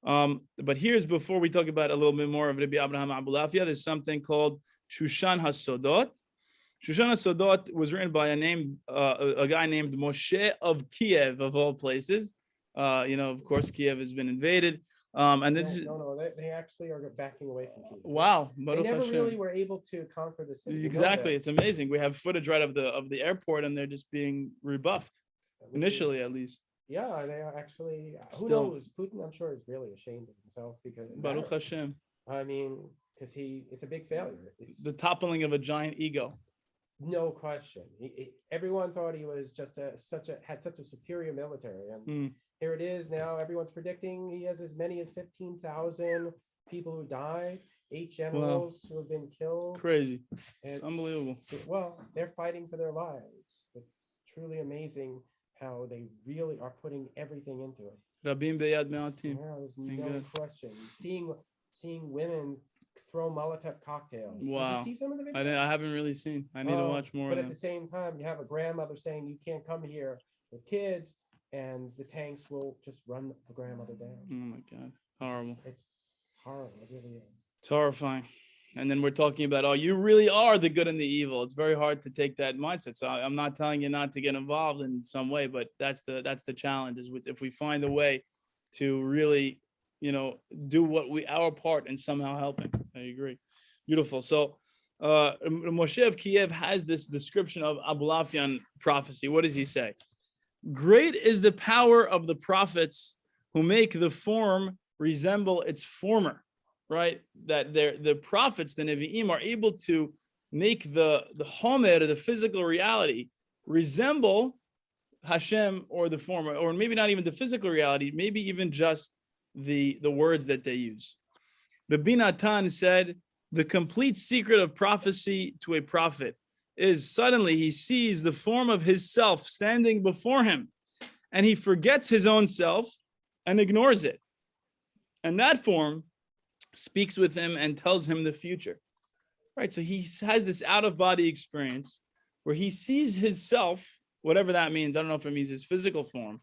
But here's, before we talk about a little bit more of Rabbi Abraham Abulafia, there's something called Shushan HaSodot. Shushan HaSodot was written by a guy named Moshe of Kiev, of all places. Of course, Kiev has been invaded. And this they actually are backing away from Kiev. Wow. They never really were able to conquer the city. Exactly. It's amazing. We have footage right of the airport, and they're just being rebuffed, initially at least. Yeah, they are actually, who knows? Putin, I'm sure, is really ashamed of himself, because Baruch Hashem. I mean, because it's a big failure. The toppling of a giant ego. No question. Everyone thought he was just had such a superior military, and here it is now. Everyone's predicting he has as many as 15,000 people who died, 8 generals who have been killed. Crazy. It's unbelievable. Well, they're fighting for their lives. It's truly amazing how they really are putting everything into it. Rabim beyad me'atim. There's no question. Seeing women throw Molotov cocktails. Wow. Did you see some of the videos? I haven't really seen. I need to watch more. But at the same time, you have a grandmother saying you can't come here with kids, and the tanks will just run the grandmother down. Oh my God. Horrible. It's horrible. It really is. It's horrifying. And then we're talking about, you really are the good and the evil. It's very hard to take that mindset. So I'm not telling you not to get involved in some way, but that's the challenge, is if we find a way to really, do our part in somehow helping. I agree. Beautiful. So Moshe of Kiev has this description of Abulafian prophecy. What does he say? Great is the power of the prophets who make the form resemble its former. Right, that the prophets, the Nevi'im, are able to make the homer, the physical reality, resemble Hashem, or the former, or maybe not even the physical reality, maybe even just the words that they use. Rabbi Natan said, the complete secret of prophecy to a prophet is suddenly he sees the form of his self standing before him, and he forgets his own self and ignores it. And that form speaks with him and tells him the future. Right, so he has this out-of-body experience where he sees his self, whatever that means. I don't know if it means his physical form,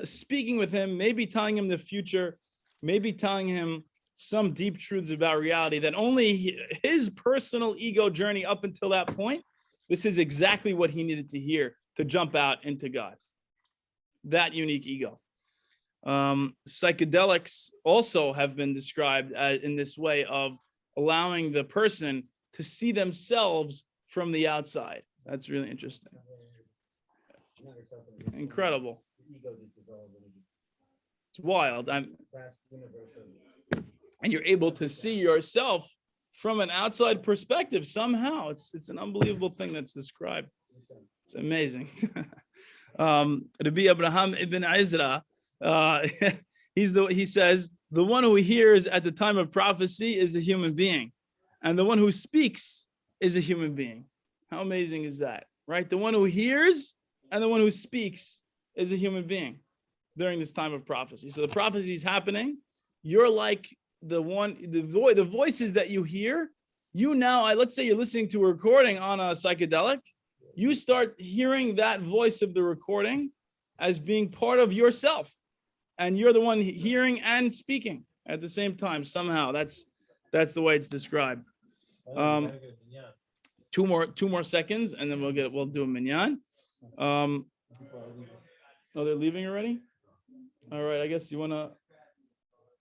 speaking with him, maybe telling him the future, maybe telling him some deep truths about reality that only his personal ego journey up until that point, this is exactly what he needed to hear to jump out into God. That unique ego. Psychedelics also have been described in this way of allowing the person to see themselves from the outside. That's really interesting. Incredible. It's wild. And you're able to see yourself from an outside perspective somehow. It's an unbelievable thing that's described. It's amazing. Rabbi Abraham Ibn Ezra, he says the one who hears at the time of prophecy is a human being, and the one who speaks is a human being. How amazing is that, right? The one who hears and the one who speaks is a human being during this time of prophecy. So the prophecy is happening. You're like the voices that you hear. You now, let's say you're listening to a recording on a psychedelic. You start hearing that voice of the recording as being part of yourself. And you're the one hearing and speaking at the same time. Somehow, that's the way it's described. Two more seconds, and then we'll do a minyan. Oh, they're leaving already. All right, I guess you wanna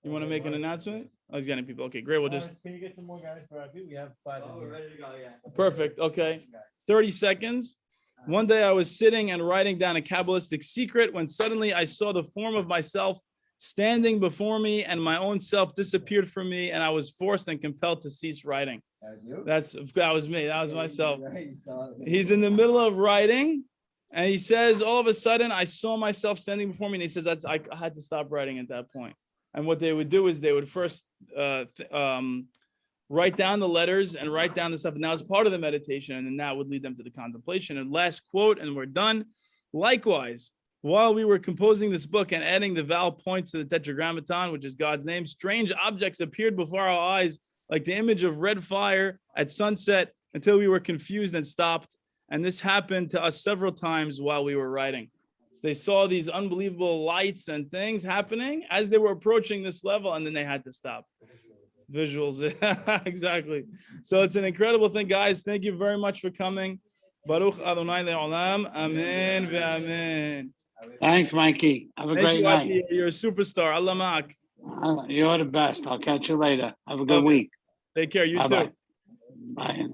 make an announcement. I was getting people. Okay, great. We'll just. Can you get some more guys for our We have 5. Oh, we're ready to go. Yeah. Perfect. Okay, 30 seconds. One day I was sitting and writing down a Kabbalistic secret when suddenly I saw the form of myself standing before me, and my own self disappeared from me, and I was forced and compelled to cease writing. That was me. That was myself. He's in the middle of writing, and he says, all of a sudden, I saw myself standing before me, and he says, I had to stop writing at that point. And what they would do is they would first write down the letters and write down the stuff, and that was part of the meditation, and then that would lead them to the contemplation. And last quote, and we're done. Likewise, while we were composing this book and adding the vowel points to the tetragrammaton, which is God's name, strange objects appeared before our eyes, like the image of red fire at sunset, until we were confused and stopped. And this happened to us several times while we were writing. So they saw these unbelievable lights and things happening as they were approaching this level, and then they had to stop. Visuals. Exactly. So it's an incredible thing, guys. Thank you very much for coming. Baruch Adonai le'olam. Amen ve'amen. Thanks, Mikey. Have a great night. You're a superstar. Allah mak. You're the best. I'll catch you later. Have a good week. Take care. You Bye-bye. too. Bye.